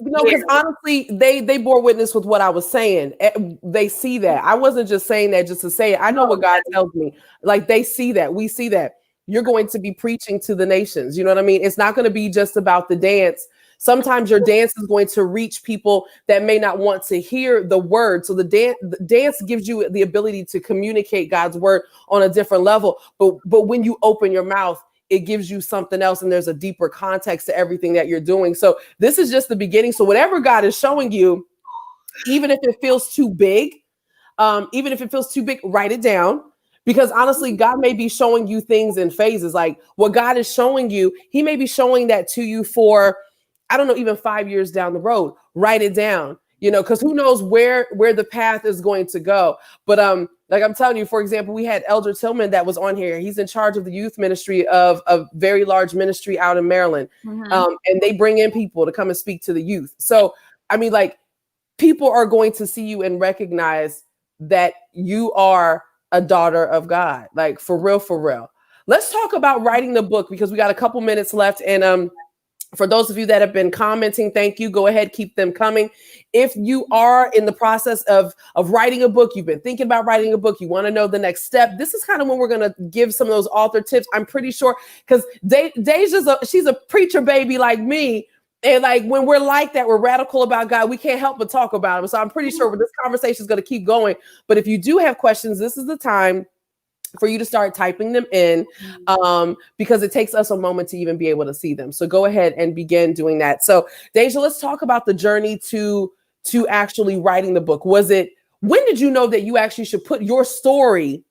because honestly, they bore witness with what I was saying. They see that. I wasn't just saying that just to say it. I know what God tells me. Like they see that. We see that. You're going to be preaching to the nations. You know what I mean? It's not going to be just about the dance. Sometimes your dance is going to reach people that may not want to hear the word. So the dance gives you the ability to communicate God's word on a different level. But when you open your mouth, it gives you something else, and there's a deeper context to everything that you're doing. So this is just the beginning. So whatever God is showing you, even if it feels too big, write it down. Because honestly, God may be showing you things in phases. Like what God is showing you, he may be showing that to you for, I don't know, even 5 years down the road. Write it down, because who knows where the path is going to go. But like I'm telling you, for example, we had Elder Tillman that was on here. He's in charge of the youth ministry of a very large ministry out in Maryland. And they bring in people to come and speak to the youth. So, I mean, like people are going to see you and recognize that you are a daughter of God, like for real, for real. Let's talk about writing the book because we got a couple minutes left. And for those of you that have been commenting, thank you. Go ahead, keep them coming. If you are in the process of writing a book, you've been thinking about writing a book, you want to know the next step, this is kind of when we're going to give some of those author tips. I'm pretty sure because Daejah's she's a preacher baby like me. And like when we're like that, we're radical about God, we can't help but talk about him. So I'm pretty sure this conversation is going to keep going. But if you do have questions, this is the time for you to start typing them in because it takes us a moment to even be able to see them. So go ahead and begin doing that. So Daejah, let's talk about the journey to actually writing the book. When did you know that you actually should put your story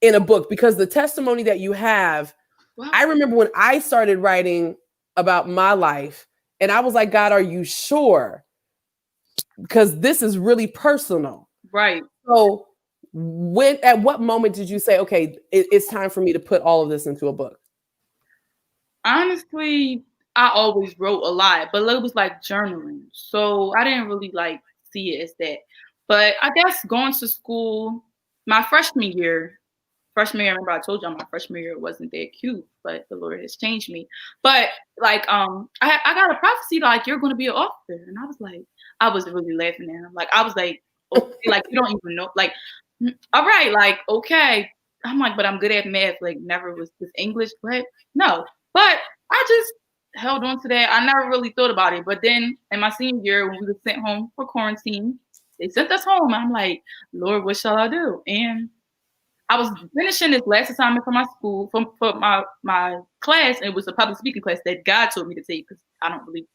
in a book? Because the testimony that you have, wow. I remember when I started writing about my life and I was like, God, are you sure? Because this is really personal. Right. So at what moment did you say, okay, it's time for me to put all of this into a book? Honestly, I always wrote a lot, but it was like journaling. So I didn't really like see it as that. But I guess going to school, my freshman year, I remember I told y'all my freshman year wasn't that cute, but the Lord has changed me. But like, I got a prophecy like you're going to be an author, and I was really laughing at him. Like I was like, okay, like you don't even know, like. All right, like, okay. I'm like, but I'm good at math. Like, never was this English, but no. But I just held on to that. I never really thought about it. But then in my senior year, when we were sent home for quarantine, they sent us home. I'm like, Lord, what shall I do? And I was finishing this last assignment for my school, for my class. And it was a public speaking class that God told me to take because I don't really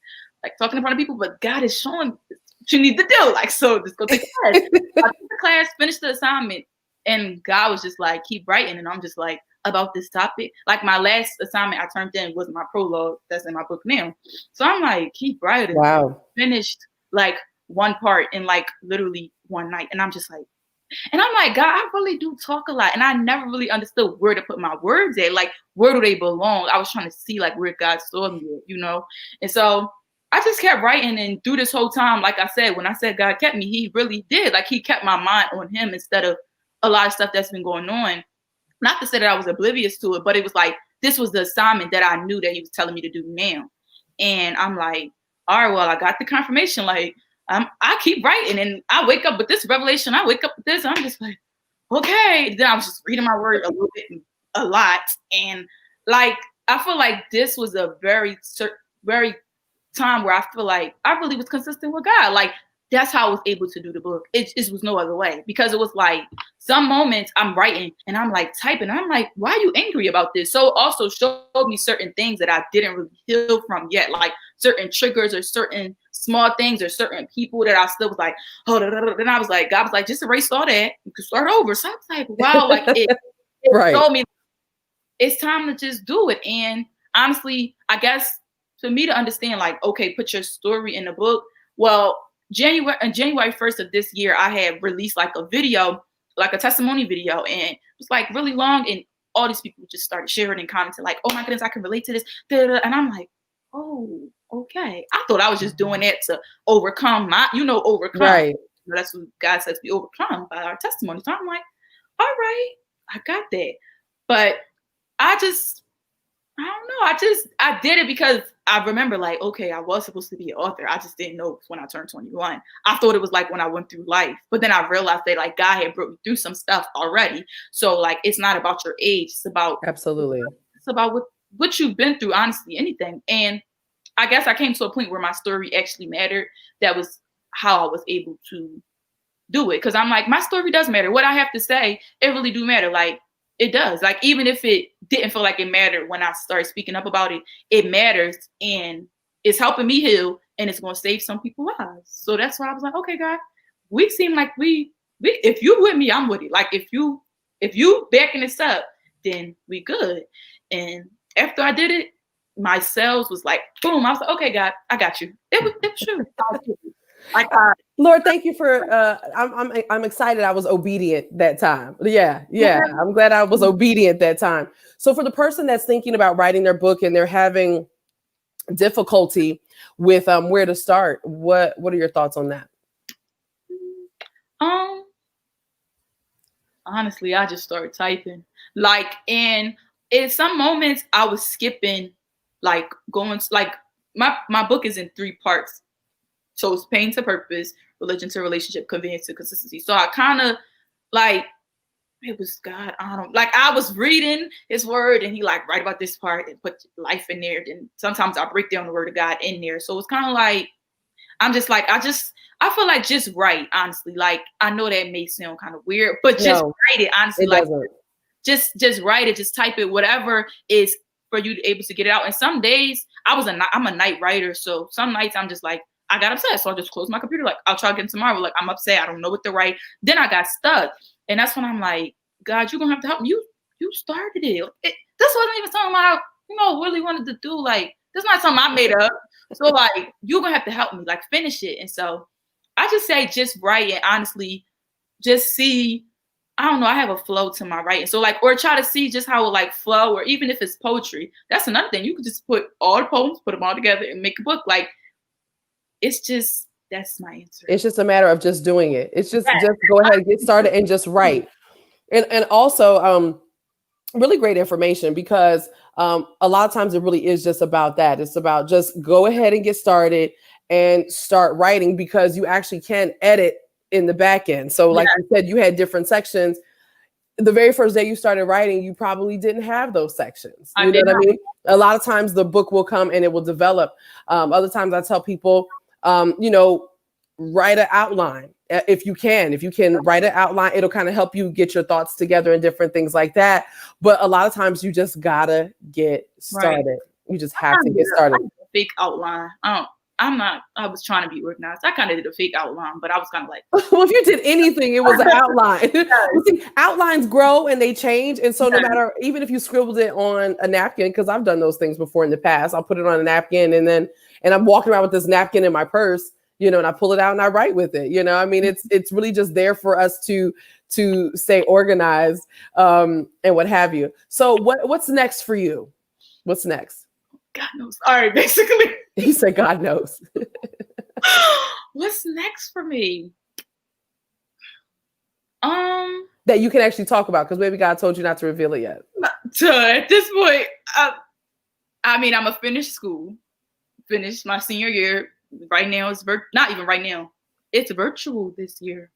like talking in front of people, but God is showing me what you need to do. Like, so just go take a class. I took the class, finished the assignment, and God was just like, keep writing. And I'm just like, about this topic. Like my last assignment I turned in was my prologue that's in my book now. So I'm like, keep writing. Wow. Finished like one part in like literally one night. And I'm just like, and I'm like, God, I really do talk a lot. And I never really understood where to put my words at. Like, where do they belong? I was trying to see like where God saw me at, you know? And so I just kept writing, and through this whole time, like I said, when I said God kept me, he really did. Like he kept my mind on him instead of a lot of stuff that's been going on. Not to say that I was oblivious to it, but it was like, this was the assignment that I knew that he was telling me to do now. And I'm like, all right, well, I got the confirmation. Like, I keep writing, and I wake up with this revelation. I wake up with this. I'm just like, okay. Then I was just reading my word a lot. And like, I feel like this was a very time where I feel like I really was consistent with God. Like, that's how I was able to do the book. It was no other way, because it was like some moments I'm writing and I'm like typing. And I'm like, why are you angry about this? So also showed me certain things that I didn't really heal from yet, like certain triggers or certain small things or certain people that I still was like, oh, then I was like, God was like, just erase all that. You can start over. So I was like, wow, like it right. told me it's time to just do it. And honestly, I guess for me to understand, like, okay, put your story in the book. Well, January 1st of this year, I had released like a video, like a testimony video, and it was like really long, and all these people just started sharing and commenting like, oh my goodness, I can relate to this. And I'm like, oh, okay. I thought I was just doing that to overcome overcome. Right. That's what God says, we overcome by our testimony. So I'm like, all right, I got that. But I just I don't know. I did it because I remember like, okay, I was supposed to be an author. I just didn't know when I turned 21. I thought it was like when I went through life, but then I realized that like God had brought me through some stuff already. So like, it's not about your age. It's about Absolutely. It's about what you've been through. Honestly, anything. And I guess I came to a point where my story actually mattered. That was how I was able to do it. Because I'm like, my story does matter. What I have to say, it really do matter. Like, it does. Like, even if it didn't feel like it mattered when I started speaking up about it, it matters. And it's helping me heal. And it's going to save some people's lives. So that's why I was like, okay, God, we seem like we if you with me, I'm with it. Like, if you backing this up, then we good. And after I did it, my cells was like, boom. I was like, okay, God, I got you. It was true. Like, Lord, thank you for. I'm excited. I was obedient that time. Yeah. I'm glad I was obedient that time. So for the person that's thinking about writing their book and they're having difficulty with where to start, what are your thoughts on that? Honestly, I just started typing. Like, and in some moments, I was skipping, like going like my book is in 3 parts. So it's pain to purpose, religion to relationship, convenience to consistency. So I kind of like, it was God. I was reading his word and he like write about this part and put life in there. Then sometimes I break down the word of God in there. So it's kind of like, I'm just like, I feel like just write, honestly. Like, I know that may sound kind of weird, but just write it, honestly. Like, just write it, just type it, whatever is for you to able to get it out. And some days I'm a night writer. So some nights I'm just like, I got upset. So I just closed my computer. Like, I'll try again tomorrow. Like, I'm upset. I don't know what to write. Then I got stuck. And that's when I'm like, God, you're going to have to help me. You started it. This wasn't even something I, really wanted to do. Like, this is not something I made up. So like, you're going to have to help me, like, finish it. And so I just say, just write and honestly, just see, I don't know, I have a flow to my writing. So like, or try to see just how it like flow, or even if it's poetry, that's another thing. You could just put all the poems, put them all together and make a book. Like, that's my answer. It's just a matter of just doing it. It's just go ahead and get started and just write. And also, really great information, because a lot of times it really is just about that. It's about just go ahead and get started and start writing, because you actually can edit in the back end. So like you said, you had different sections. The very first day you started writing, you probably didn't have those sections. You know what I mean? A lot of times the book will come and it will develop. Other times I tell people, write an outline. If you can write an outline, it'll kind of help you get your thoughts together and different things like that. But a lot of times you just gotta get started. Right. You just have to get started. Fake outline. I was trying to be organized. I kind of did a fake outline, but I was kind of like, well, if you did anything, it was an outline. See, outlines grow and they change. And so no matter, even if you scribbled it on a napkin, because I've done those things before in the past, I'll put it on a napkin and I'm walking around with this napkin in my purse, and I pull it out and I write with it. I mean, it's really just there for us to stay organized and what have you. So what's next for you? What's next? God knows. All right, basically. He said, God knows. What's next for me? That you can actually talk about, because maybe God told you not to reveal it yet. At this point, I'm gonna finish school, finish my senior year. Right now, it's not even right now. It's virtual this year.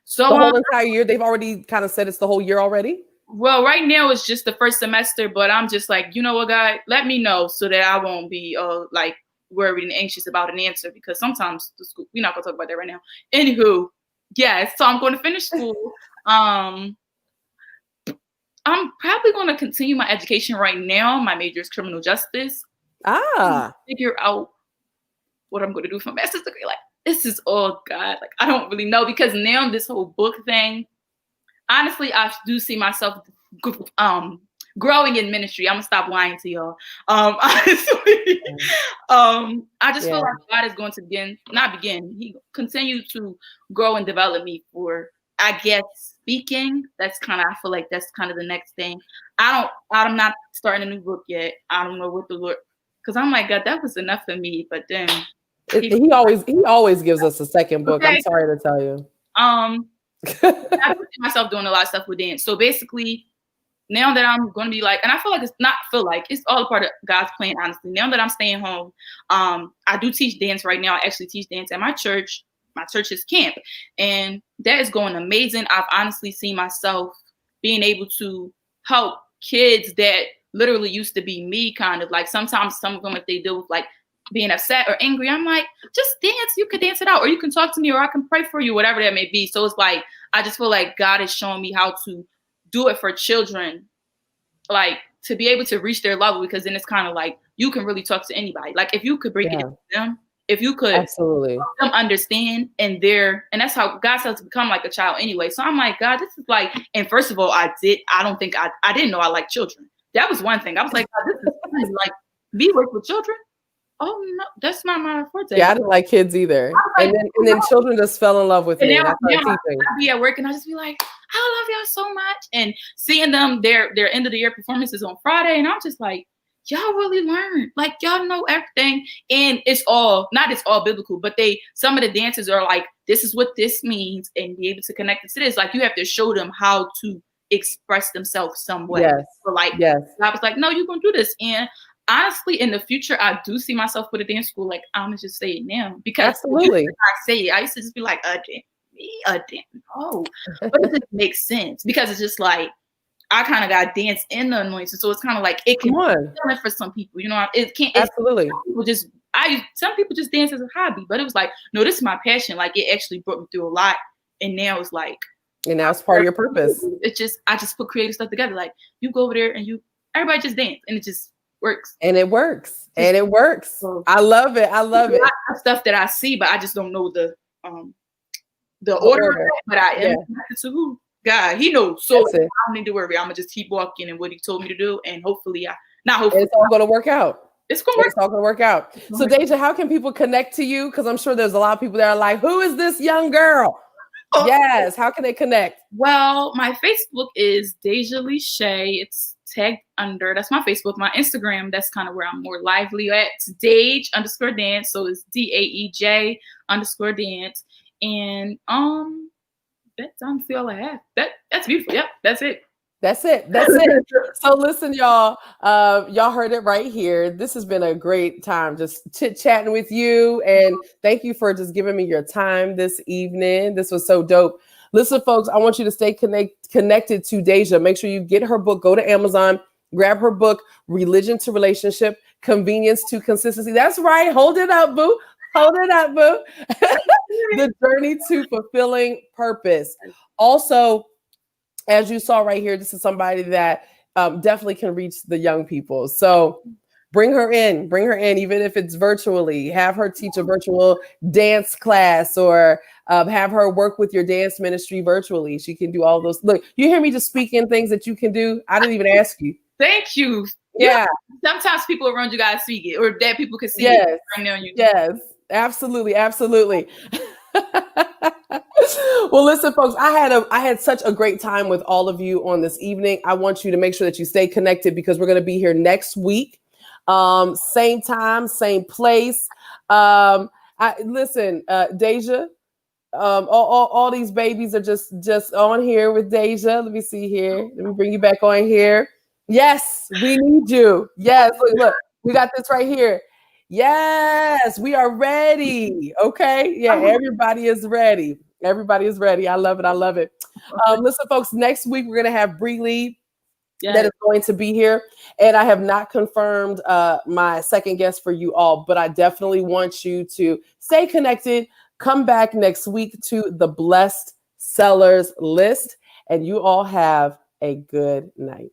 So the whole entire year, they've already kind of said it's the whole year already. Well, right now it's just the first semester, but I'm just like, you know what, God, let me know so that I won't be like worried and anxious about an answer, because sometimes the school, we're not gonna talk about that right now. Anywho, yeah, so I'm going to finish school. I'm probably going to continue my education right now. My major is criminal justice. Figure out what I'm going to do for my master's degree. Like, this is all God. Like, I don't really know, because now this whole book thing, honestly, I do see myself growing in ministry. I'm gonna stop lying to y'all. Honestly, I just feel like God is going to He continue to grow and develop me for, I guess, speaking. I feel like that's kind of the next thing. I'm not starting a new book yet. I don't know what the Lord, because I'm like, God, that was enough for me. But then he always gives us a second book. Okay. I'm sorry to tell you. I see myself doing a lot of stuff with dance. So basically, now that I'm going to be like, and I feel like it's all a part of God's plan, honestly. Now that I'm staying home, I do teach dance right now. I actually teach dance at my church. My church's camp, and that is going amazing. I've honestly seen myself being able to help kids that literally used to be me, kind of like sometimes some of them, if they deal with like being upset or angry, I'm like, just dance. You could dance it out, or you can talk to me, or I can pray for you, whatever that may be. So it's like, I just feel like God is showing me how to do it for children, like to be able to reach their level, because then it's kind of like you can really talk to anybody. Like if you could break it down to them, if you could Absolutely. help them understand, and that's how God says to become like a child anyway. So I'm like, God, this is like, and first of all, I didn't know I liked children. That was one thing. I was like, God, this is crazy. Like, be with children? Oh no, that's not my forte. Yeah, I didn't like kids either. Like, and then children just fell in love with me. Now, I'd I'd be at work and I'd just be like, I love y'all so much. And seeing them, their end of the year performances on Friday, and I'm just like, y'all really learn. Like, y'all know everything. And it's all biblical, but some of the dances are like, this is what this means, and be able to connect it to this. Like, you have to show them how to express themselves some way. Yes. So like, yes. I was like, no, you're going to do this. And honestly, in the future, I do see myself with a dance school. Like, I'm going to just say it now. Because Absolutely. I say it, I used to just be like, a dance. No. But it just makes sense, because it's just like, I kind of got dance in the anointing. So it's kind of like, it can be for some people, you know, it can't. Absolutely. Some people just dance as a hobby, but it was like, no, this is my passion. Like, it actually brought me through a lot. And now it's like, and now it's part of your purpose. It's just, I just put creative stuff together. Like, you go over there and everybody just dance, and it just works. And it works. And it works. I love it. I love it. Stuff that I see, but I just don't know the order. But I am connected to who? God, He knows. So I don't need to worry. I'm gonna just keep walking in what He told me to do, and hopefully, it's all gonna work out. It's all gonna work out. So, Daejah, how can people connect to you? Because I'm sure there's a lot of people that are like, "Who is this young girl?" Oh. Yes. How can they connect? Well, my Facebook is Daejah Lee Shay. It's tagged under. That's my Facebook. My Instagram, that's kind of where I'm more lively at. It's Daej_dance. So it's DAEJ_dance. And that's honestly all I have. That's beautiful. Yep, that's it. That's it. So listen, y'all. Y'all heard it right here. This has been a great time just chit-chatting with you. And thank you for just giving me your time this evening. This was so dope. Listen, folks, I want you to stay connected to Daejah. Make sure you get her book. Go to Amazon, grab her book, Religion to Relationship, Convenience to Consistency. That's right. Hold it up, boo. Hold it up, boo. The Journey to Fulfilling Purpose. Also, as you saw right here, this is somebody that definitely can reach the young people. So bring her in, even if it's virtually. Have her teach a virtual dance class, or have her work with your dance ministry virtually. She can do all those. Look, you hear me just speaking things that you can do. I didn't even ask you. Thank you. Yeah. Sometimes people around you guys speak it, or that people can see it right now on YouTube. Yes, absolutely. Well, listen, folks, I had such a great time with all of you on this evening. I want you to make sure that you stay connected, because we're going to be here next week. Same time, same place. Daejah, all these babies are just on here with Daejah. Let me see here. Let me bring you back on here. Yes, we need you. Yes, look, we got this right here. Yes, we are ready. Okay. Yeah, everybody is ready. I love it. Listen, folks, next week we're going to have Bri Lee that is going to be here. And I have not confirmed my second guest for you all, but I definitely want you to stay connected. Come back next week to the Blessed Sellers list, and you all have a good night.